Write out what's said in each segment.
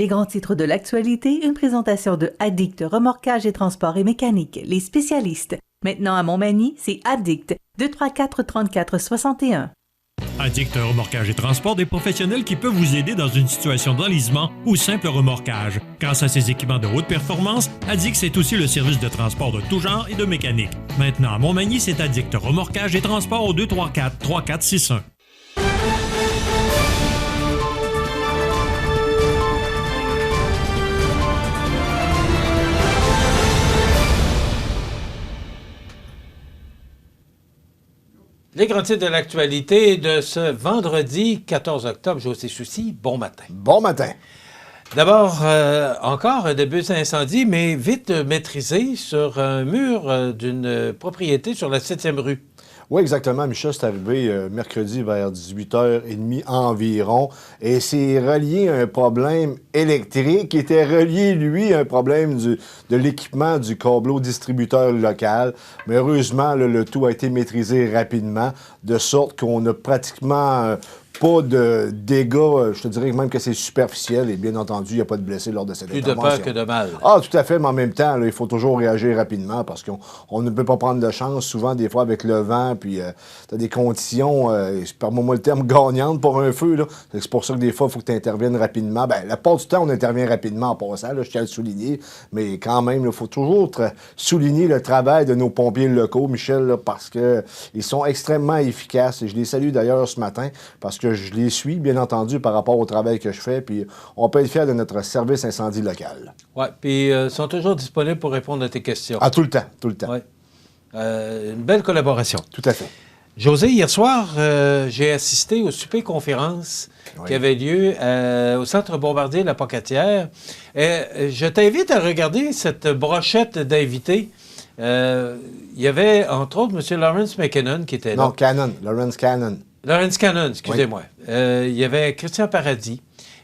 Les grands titres de l'actualité, une présentation de Addict Remorquage et Transport et Mécanique, les spécialistes. Maintenant à Montmagny, c'est Addict, 234-34-61. Addict Remorquage et Transport, des professionnels qui peuvent vous aider dans une situation d'enlisement ou simple remorquage. Grâce à ses équipements de haute performance, Addict, c'est aussi le service de transport de tout genre et de mécanique. Maintenant à Montmagny, c'est Addict Remorquage et Transport au 234-3461. Les grands titres de l'actualité de ce vendredi 14 octobre. José Soucy, bon matin. Bon matin. D'abord, encore un début d'incendie, mais vite maîtrisé sur un mur d'une propriété sur la 7e rue. Oui, exactement, Michel. C'est arrivé mercredi vers 18h30 environ. Et c'est relié à un problème électrique qui était relié, lui, à un problème de l'équipement du câbleau distributeur local. Mais heureusement, le tout a été maîtrisé rapidement, de sorte qu'on a pratiquement pas de dégâts. Je te dirais même que c'est superficiel et bien entendu, il n'y a pas de blessés lors de cette intervention. Plus de peur que de mal. Ah, tout à fait, mais en même temps, là, il faut toujours réagir rapidement parce qu'on ne peut pas prendre de chance. Souvent, des fois, avec le vent, puis tu as des conditions, permets-moi le terme, gagnantes pour un feu. Là. C'est pour ça que des fois, il faut que tu interviennes rapidement. Bien, la part du temps, on intervient rapidement en passant, là, je tiens à le souligner, mais quand même, il faut toujours souligner le travail de nos pompiers locaux, Michel, là, parce qu'ils sont extrêmement efficaces. Et je les salue d'ailleurs ce matin parce que je les suis, bien entendu, par rapport au travail que je fais, puis on peut être fiers de notre service incendie local. Oui, puis ils sont toujours disponibles pour répondre à tes questions. Ah, tout le temps, tout le temps. Oui. Une belle collaboration. Tout à fait. José, hier soir, j'ai assisté au souper-conférence qui avait lieu au Centre Bombardier La Pocatière. Je t'invite à regarder cette brochette d'invités. Il y avait, entre autres, M. Lawrence McKinnon qui était là. Non, Cannon, Lawrence Cannon. Lawrence Cannon, excusez-moi. Oui. Il y avait Christian Paradis,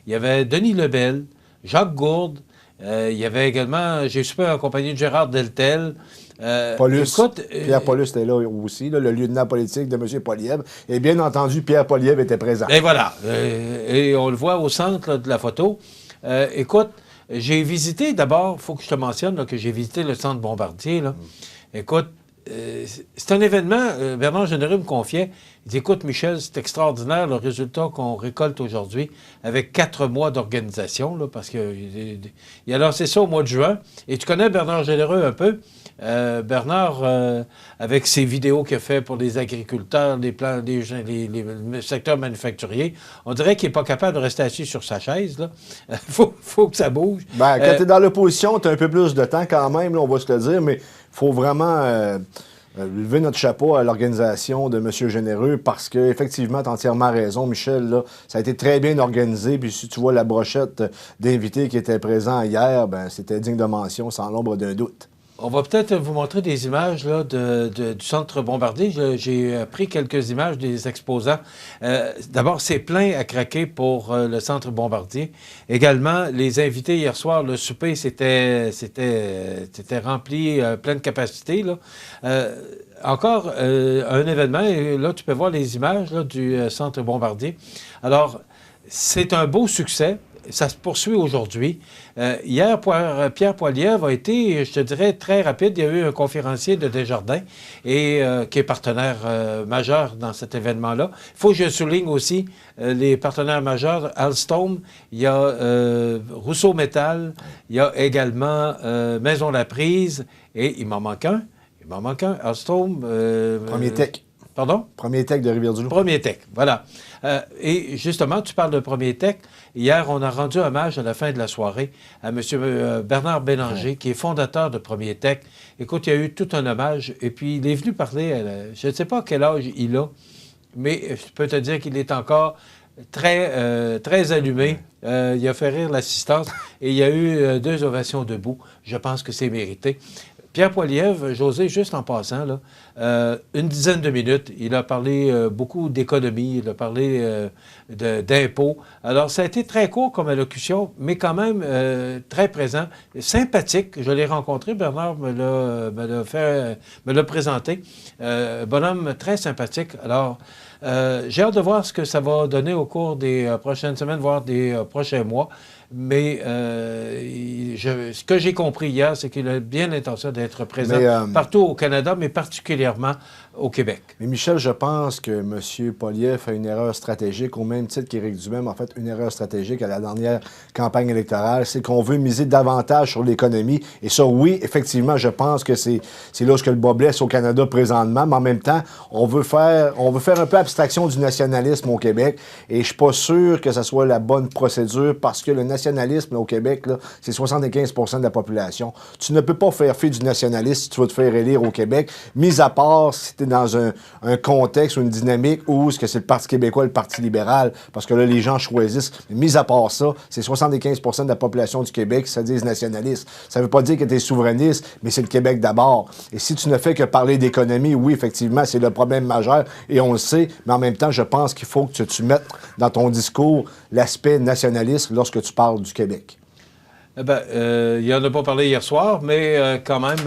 il y avait Denis Lebel, Jacques Gourde, il y avait également, j'ai soupé en compagnie de Gérard Deltel. Paulus, écoute, Pierre Paulus était là aussi, là, le lieutenant politique de M. Poilievre. Et bien entendu, Pierre Poilievre était présent. Et voilà. Et on le voit au centre là, de la photo. Écoute, j'ai visité, d'abord, il faut que je te mentionne là, que j'ai visité le centre Bombardier. Là. Écoute, c'est un événement, Bernard Généreux me confiait, il dit, écoute Michel, c'est extraordinaire le résultat qu'on récolte aujourd'hui avec 4 mois d'organisation, là, parce qu'il a lancé ça au mois de juin. Et tu connais Bernard Généreux un peu. Bernard, avec ses vidéos qu'il a fait pour les agriculteurs, les secteurs manufacturiers, on dirait qu'il n'est pas capable de rester assis sur sa chaise. Là. faut que ça bouge. Ben, quand tu es dans l'opposition, tu as un peu plus de temps quand même, là, on va se le dire, mais il faut vraiment lever notre chapeau à l'organisation de M. Généreux parce qu'effectivement, tu as entièrement raison, Michel. Là, ça a été très bien organisé. Puis si tu vois la brochette d'invités qui étaient présents hier, ben, c'était digne de mention, sans l'ombre d'un doute. On va peut-être vous montrer des images là, du centre Bombardier. J'ai pris quelques images des exposants. D'abord, c'est plein à craquer pour le centre Bombardier. Également, les invités hier soir, le souper, c'était rempli pleine capacité. Là. Encore un événement, et là, tu peux voir les images là, du centre Bombardier. Alors, c'est un beau succès. Ça se poursuit aujourd'hui. Hier, Pierre Poilievre a été, je te dirais, très rapide. Il y a eu un conférencier de Desjardins et qui est partenaire majeur dans cet événement-là. Il faut que je souligne aussi les partenaires majeurs. Alstom, il y a Rousseau Métal, il y a également Maison La Prise et il m'en manque un. Alstom. Premier Tech. Pardon? Premier Tech de Rivière-du-Loup. Premier Tech, voilà. Et justement, tu parles de Premier Tech. Hier, on a rendu hommage à la fin de la soirée à M. Bernard Bélanger, qui est fondateur de Premier Tech. Écoute, il y a eu tout un hommage. Et puis, il est venu parler, je ne sais pas quel âge il a, mais je peux te dire qu'il est encore très allumé. Il a fait rire l'assistance. Et il y a eu 2 ovations debout. Je pense que c'est mérité. Pierre Poilievre, José, juste en passant, là, une dizaine de minutes, il a parlé beaucoup d'économie, il a parlé d'impôts. Alors, ça a été très court comme allocution, mais quand même très présent, sympathique. Je l'ai rencontré, Bernard me l'a présenté. Bonhomme très sympathique. Alors, j'ai hâte de voir ce que ça va donner au cours des prochaines semaines, voire des prochains mois. Mais ce que j'ai compris hier, c'est qu'il a bien l'intention d'être présent partout au Canada, mais particulièrement au Québec. Mais Michel, je pense que M. Poilievre a une erreur stratégique, au même titre qu'Éric Duhem a fait une erreur stratégique à la dernière campagne électorale, c'est qu'on veut miser davantage sur l'économie. Et ça, oui, effectivement, je pense que c'est là où le bas blesse au Canada présentement, mais en même temps, on veut faire un peu abstraction du nationalisme au Québec, et je suis pas sûr que ce soit la bonne procédure, parce que le nationalisme là, au Québec, là, c'est 75 % de la population. Tu ne peux pas faire fi du nationalisme si tu veux te faire élire au Québec, mis à part si tu es dans un contexte ou une dynamique où c'est le Parti québécois et le Parti libéral, parce que là, les gens choisissent. Mais mis à part ça, c'est 75 % de la population du Québec qui se disent nationalistes. Ça ne veut pas dire que tu es souverainiste, mais c'est le Québec d'abord. Et si tu ne fais que parler d'économie, oui, effectivement, c'est le problème majeur, et on le sait, mais en même temps, je pense qu'il faut que tu mettes dans ton discours l'aspect nationaliste lorsque tu parles du Québec. Il n'en a pas parlé hier soir, mais quand même,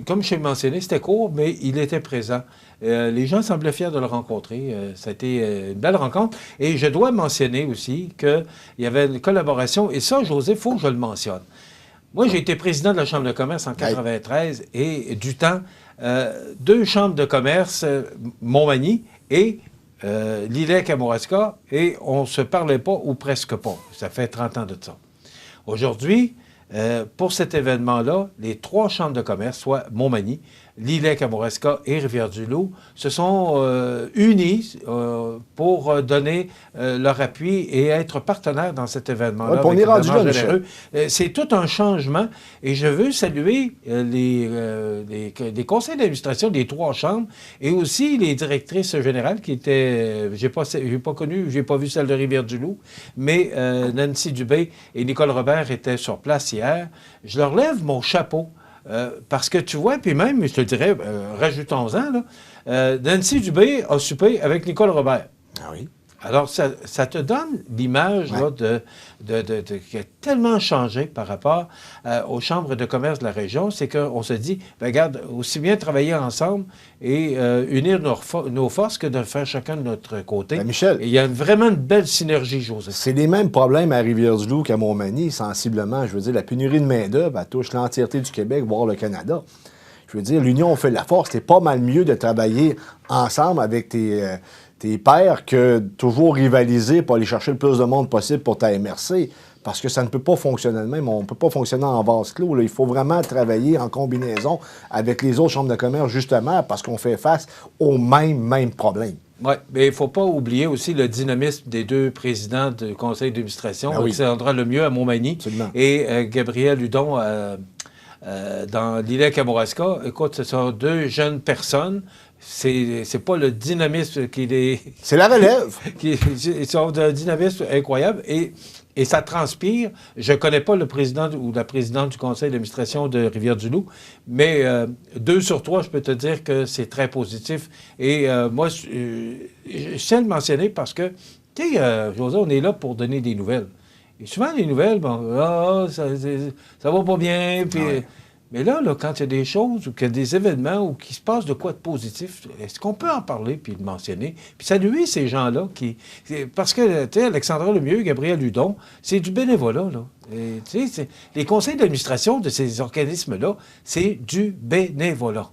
comme je l'ai mentionné, c'était court, mais il était présent. Les gens semblaient fiers de le rencontrer. Ça a été une belle rencontre. Et je dois mentionner aussi qu'il y avait une collaboration, et ça, José, il faut que je le mentionne. Moi, j'ai été président de la Chambre de commerce en 1993, et du temps, 2 chambres de commerce, Montmagny et Lilley-Kamouraska, et on ne se parlait pas ou presque pas. Ça fait 30 ans de ça. Aujourd'hui, pour cet événement-là, les 3 chambres de commerce, soit Montmagny, Lilley-Kamouraska et Rivière-du-Loup, se sont unis pour donner leur appui et être partenaires dans cet événement-là. On est rendu là, Michel. C'est tout un changement, et je veux saluer les conseils d'administration des 3 chambres et aussi les directrices générales qui étaient, j'ai pas connu, j'ai pas vu celle de Rivière-du-Loup, mais Nancy Dubé et Nicole Robert étaient sur place hier. Je leur lève mon chapeau. Parce que tu vois, puis même, je te dirais, rajoutons-en, là, Nancy Dubé a soupé avec Nicole Robert. Ah oui. Alors, ça te donne l'image là, qui a tellement changé par rapport aux chambres de commerce de la région, c'est qu'on se dit, bien, regarde, aussi bien travailler ensemble et unir nos forces que de faire chacun de notre côté. Ben, Michel, et il y a vraiment une belle synergie, José. C'est les mêmes problèmes à Rivière-du-Loup qu'à Montmagny, sensiblement. Je veux dire, la pénurie de main-d'œuvre, elle touche l'entièreté du Québec, voire le Canada. Je veux dire, l'union fait la force. C'est pas mal mieux de travailler ensemble avec tes pairs que toujours rivaliser pour aller chercher le plus de monde possible pour ta MRC, parce que ça ne peut pas fonctionner de même. On ne peut pas fonctionner en vase clos. Là. Il faut vraiment travailler en combinaison avec les autres chambres de commerce, justement, parce qu'on fait face aux mêmes problèmes. Oui, mais il ne faut pas oublier aussi le dynamisme des 2 présidents du conseil d'administration, Alexandra Lemieux à Montmagny. Absolument. Et Gabriel Hudon dans Lilley-Kamouraska. Écoute, ce sont 2 jeunes personnes. C'est pas le dynamisme qui les... C'est la relève. Ils sont d'un dynamisme incroyable et ça transpire. Je ne connais pas le président ou la présidente du conseil d'administration de Rivière-du-Loup, mais 2 sur 3, je peux te dire que c'est très positif. Et moi, je tiens à le mentionner parce que, tu sais, José, on est là pour donner des nouvelles. Et souvent, les nouvelles, ça va pas bien, puis... Mais là, quand il y a des choses ou qu'il y a des événements ou qu'il se passe de quoi de positif, est-ce qu'on peut en parler puis le mentionner? Puis saluer ces gens-là qui... Parce que, tu sais, Alexandra Lemieux, Gabriel Hudon, c'est du bénévolat, là. Tu sais, les conseils d'administration de ces organismes-là, c'est du bénévolat.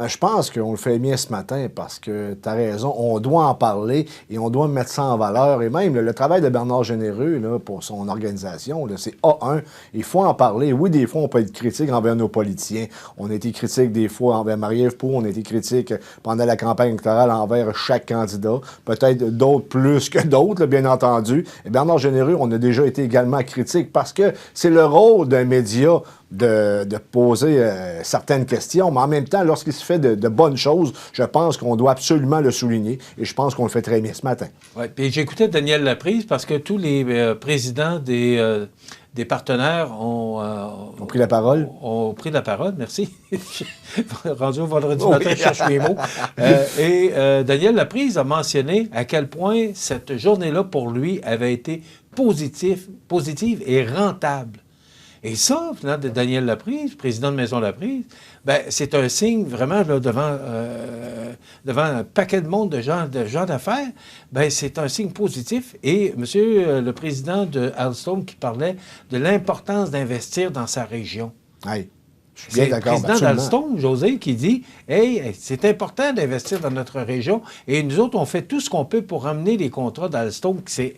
Je pense qu'on le fait bien ce matin parce que tu as raison, on doit en parler et on doit mettre ça en valeur. Et même le travail de Bernard Généreux là, pour son organisation, là, c'est A1. Il faut en parler. Oui, des fois, on peut être critique envers nos politiciens. On a été critique des fois envers Marie-Ève Proulx. On a été critique pendant la campagne électorale envers chaque candidat. Peut-être d'autres plus que d'autres, là, bien entendu. Et Bernard Généreux, on a déjà été également critique parce que c'est le rôle d'un média de poser certaines questions, mais en même temps, lorsqu'il se fait de bonnes choses, je pense qu'on doit absolument le souligner et je pense qu'on le fait très bien ce matin. Oui, puis j'écoutais Daniel Laprise parce que tous les présidents des partenaires ont pris la parole. Ont pris la parole, merci. Rendu au vendredi matin, je cherche mes mots. Et Daniel Laprise a mentionné à quel point cette journée-là, pour lui, avait été positive et rentable. Et ça, venant de Daniel Laprise, président de Maison Laprise, ben, c'est un signe vraiment là, devant un paquet de monde de gens d'affaires, ben, c'est un signe positif. Et monsieur le président de Alstom qui parlait de l'importance d'investir dans sa région. Oui. Je suis bien d'accord. C'est le président d'Alstom, José, qui dit « Hey, c'est important d'investir dans notre région et nous autres, on fait tout ce qu'on peut pour amener les contrats d'Alstom, qui c'est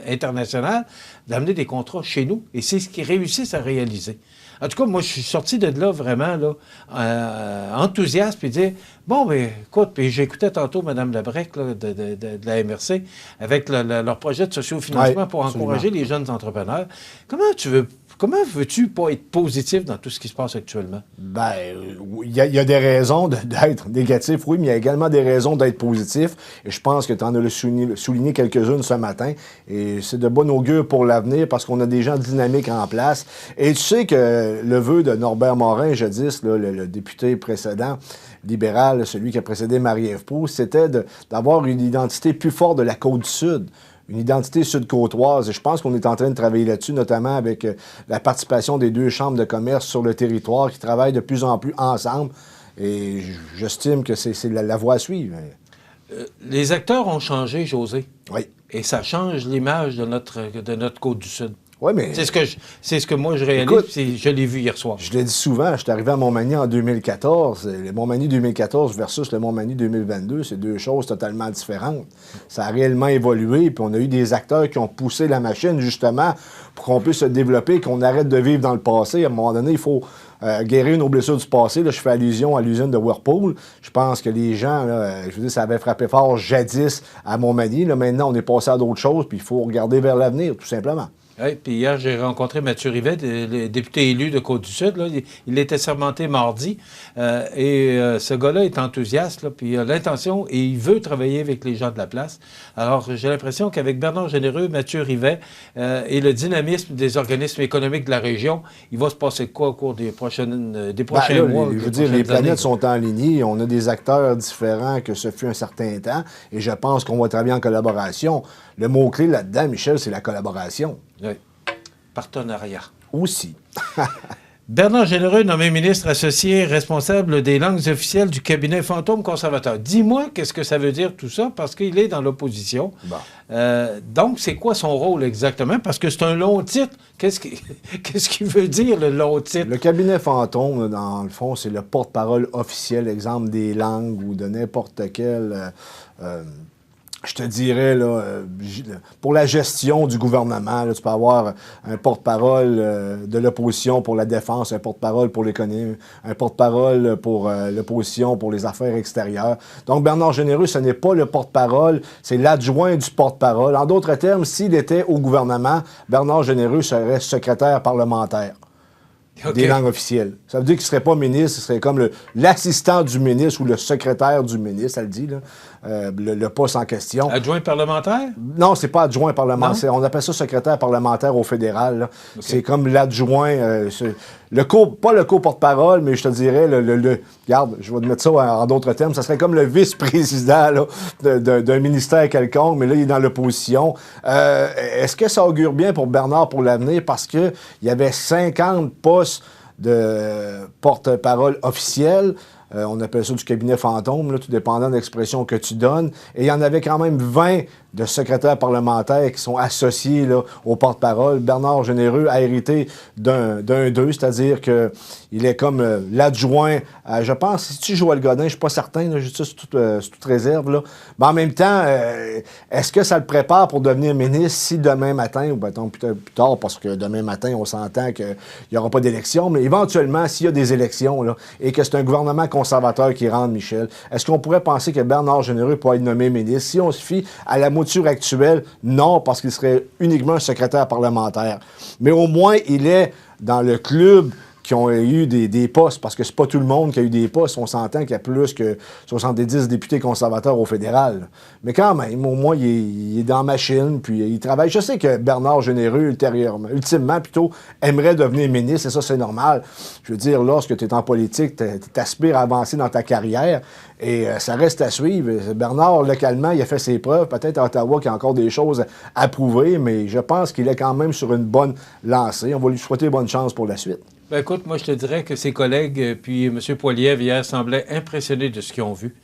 international, d'amener des contrats chez nous. Et c'est ce qu'ils réussissent à réaliser. » En tout cas, moi, je suis sorti de là vraiment là, enthousiaste, puis dire « Bon, ben écoute, puis j'écoutais tantôt Mme Labrec là, de la MRC avec leur projet de sociofinancement pour encourager les jeunes entrepreneurs. Comment veux-tu pas être positif dans tout ce qui se passe actuellement? Bien, il y a des raisons d'être négatif, oui, mais il y a également des raisons d'être positif. Et je pense que tu en as souligné quelques-unes ce matin. Et c'est de bon augure pour l'avenir parce qu'on a des gens dynamiques en place. Et tu sais que le vœu de Norbert Morin, jadis, là, le député précédent libéral, celui qui a précédé Marie-Ève Proulx, c'était d'avoir une identité plus forte de la Côte-du-Sud. Une identité sud-côtoise. Et je pense qu'on est en train de travailler là-dessus, notamment avec la participation des 2 chambres de commerce sur le territoire qui travaillent de plus en plus ensemble. Et j'estime que c'est la voie à suivre. Les acteurs ont changé, José. Oui. Et ça change l'image de notre Côte-du-Sud. Oui, mais... C'est ce que moi, je réalise, écoute, je l'ai vu hier soir. Je l'ai dit souvent, je suis arrivé à Montmagny en 2014. Le Montmagny 2014 versus le Montmagny 2022, c'est 2 choses totalement différentes. Ça a réellement évolué, puis on a eu des acteurs qui ont poussé la machine, justement, pour qu'on puisse se développer, qu'on arrête de vivre dans le passé. À un moment donné, il faut guérir nos blessures du passé. Là, je fais allusion à l'usine de Whirlpool. Je pense que les gens, là, je veux dire, ça avait frappé fort jadis à Montmagny. Là, maintenant, on est passé à d'autres choses, puis il faut regarder vers l'avenir, tout simplement. Oui, puis hier, j'ai rencontré Mathieu Rivet, le député élu de Côte-du-Sud. Là. Il était sermenté mardi. Ce gars-là est enthousiaste, là, puis il a l'intention et il veut travailler avec les gens de la place. Alors, j'ai l'impression qu'avec Bernard Généreux, Mathieu Rivet et le dynamisme des organismes économiques de la région, il va se passer quoi au cours des prochains mois? Je veux dire, les planètes sont en ligne. On a des acteurs différents que ce fut un certain temps. Et je pense qu'on va travailler en collaboration. Le mot-clé là-dedans, Michel, c'est la collaboration. Oui. Partenariat. Aussi. Bernard Généreux, nommé ministre associé responsable des langues officielles du cabinet fantôme conservateur. Dis-moi qu'est-ce que ça veut dire tout ça, parce qu'il est dans l'opposition. Bon. Donc, c'est quoi son rôle exactement? Parce que c'est un long titre. Qu'est-ce qu'il veut dire, le long titre? Le cabinet fantôme, dans le fond, c'est le porte-parole officiel, exemple des langues ou de n'importe quel... je te dirais, là, pour la gestion du gouvernement, là, tu peux avoir un porte-parole de l'opposition pour la défense, un porte-parole pour l'économie, un porte-parole pour l'opposition pour les affaires extérieures. Donc, Bernard Généreux, ce n'est pas le porte-parole, c'est l'adjoint du porte-parole. En d'autres termes, s'il était au gouvernement, Bernard Généreux serait secrétaire parlementaire. Okay. Des langues officielles. Ça veut dire qu'il ne serait pas ministre, il serait comme l'assistant du ministre ou le secrétaire du ministre, ça le dit, là, le poste en question. Adjoint parlementaire? Non, c'est pas adjoint parlementaire. Non? On appelle ça secrétaire parlementaire au fédéral. Là. Okay. C'est comme l'adjoint, pas le co-porte-parole, mais je te dirais, regarde, je vais te mettre ça en d'autres termes, ça serait comme le vice-président là, d'un ministère quelconque, mais là, il est dans l'opposition. Est-ce que ça augure bien pour Bernard pour l'avenir? Parce qu'il y avait 50 postes de porte-parole officiel. On appelle ça du cabinet fantôme, là, tout dépendant de l'expression que tu donnes. Et il y en avait quand même 20 de secrétaires parlementaires qui sont associés là, au porte-parole. Bernard Généreux a hérité d'un d'eux, c'est-à-dire qu'il est comme l'adjoint, je pense, si tu Joël Godin, je ne suis pas certain, là, juste ça sous toute réserve. Là. Mais en même temps, est-ce que ça le prépare pour devenir ministre si demain matin, ou peut-être plus tard, parce que demain matin, on s'entend qu'il n'y aura pas d'élection, mais éventuellement, s'il y a des élections là, et que c'est un gouvernement conservateur qui rentre, Michel, est-ce qu'on pourrait penser que Bernard Généreux pourrait être nommé ministre? Si on se fie à la mouture actuelle, non, parce qu'il serait uniquement un secrétaire parlementaire. Mais au moins, il est dans le club qui ont eu des postes, parce que c'est pas tout le monde qui a eu des postes. On s'entend qu'il y a plus que 70 députés conservateurs au fédéral. Mais quand même, au moins, il est dans la machine, puis il travaille. Je sais que Bernard Généreux, ultimement, plutôt, aimerait devenir ministre, et ça, c'est normal. Je veux dire, lorsque tu es en politique, tu aspires à avancer dans ta carrière, et ça reste à suivre. Bernard, localement, il a fait ses preuves. Peut-être à Ottawa qu'il y a encore des choses à prouver, mais je pense qu'il est quand même sur une bonne lancée. On va lui souhaiter bonne chance pour la suite. Ben écoute, moi, je te dirais que ses collègues, puis M. Poilievre, hier, semblaient impressionnés de ce qu'ils ont vu.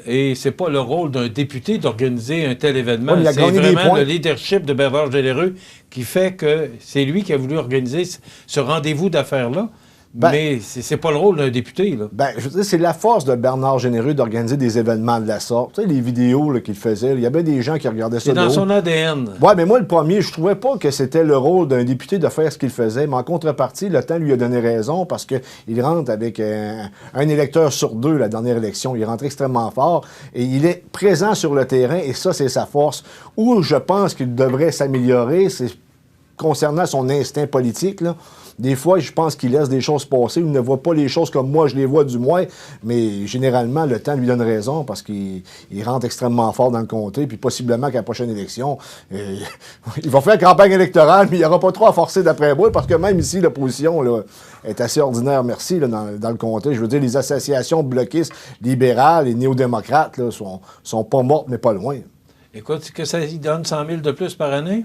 Et c'est pas le rôle d'un député d'organiser un tel événement. Oui, c'est vraiment le leadership de Bernard Généreux qui fait que c'est lui qui a voulu organiser ce rendez-vous d'affaires-là. Mais c'est pas le rôle d'un député, là. Ben, je veux dire, c'est la force de Bernard Généreux d'organiser des événements de la sorte. Tu sais, les vidéos qu'il faisait, il y avait des gens qui regardaient ça. C'est dans son ADN. Oui, mais moi, le premier, je trouvais pas que c'était le rôle d'un député de faire ce qu'il faisait. Mais en contrepartie, le temps lui a donné raison parce qu'il rentre avec un électeur sur 2 la dernière élection. Il rentre extrêmement fort et il est présent sur le terrain et ça, c'est sa force. Où je pense qu'il devrait s'améliorer, c'est concernant son instinct politique, là. Des fois, je pense qu'il laisse des choses passer. Il ne voit pas les choses comme moi, je les vois du moins. Mais généralement, le temps lui donne raison parce qu'il rentre extrêmement fort dans le comté. Puis possiblement qu'à la prochaine élection, il va faire campagne électorale, mais il n'y aura pas trop à forcer d'après moi parce que même ici, l'opposition là, est assez ordinaire, merci, là, dans le comté. Je veux dire, les associations bloquistes, libérales et néo-démocrates là, sont pas mortes, mais pas loin. Écoute, que ça y donne 100 000 de plus par année?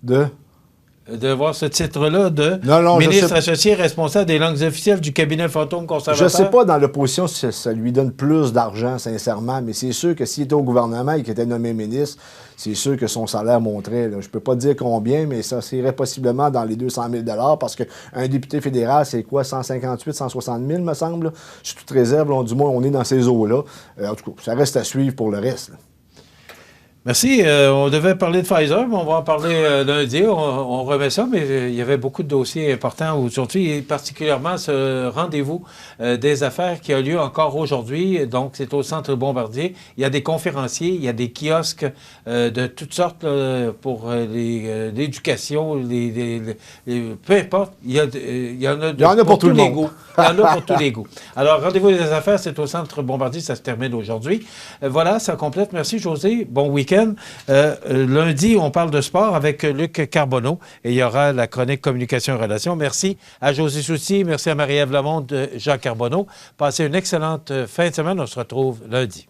De voir ce titre-là de ministre associé responsable des langues officielles du cabinet fantôme conservateur? Je ne sais pas dans l'opposition si ça lui donne plus d'argent, sincèrement, mais c'est sûr que s'il était au gouvernement et qu'il était nommé ministre, c'est sûr que son salaire monterait. Là. Je ne peux pas dire combien, mais ça irait possiblement dans les 200 000 parce qu'un député fédéral, c'est quoi, 158, 160 000, me semble? Là. Sur toute réserve, là, du moins, on est dans ces eaux-là. En tout cas, ça reste à suivre pour le reste. Là. Merci. On devait parler de Pfizer, mais on va en parler lundi. On remet ça, mais il y avait beaucoup de dossiers importants aujourd'hui, et particulièrement ce rendez-vous des affaires qui a lieu encore aujourd'hui. Donc, c'est au Centre Bombardier. Il y a des conférenciers, il y a des kiosques de toutes sortes pour l'éducation, peu importe. Il y en a pour tous les goûts. Il y en a pour tous les goûts. Alors, rendez-vous des affaires, c'est au Centre Bombardier. Ça se termine aujourd'hui. Voilà, ça complète. Merci, José. Bon week-end. Lundi, on parle de sport avec Luc Carbonneau et il y aura la chronique Communication et Relations. Merci à José Soucy, merci à Marie-Ève Lamonde, Jacques Carbonneau. Passez une excellente fin de semaine. On se retrouve lundi.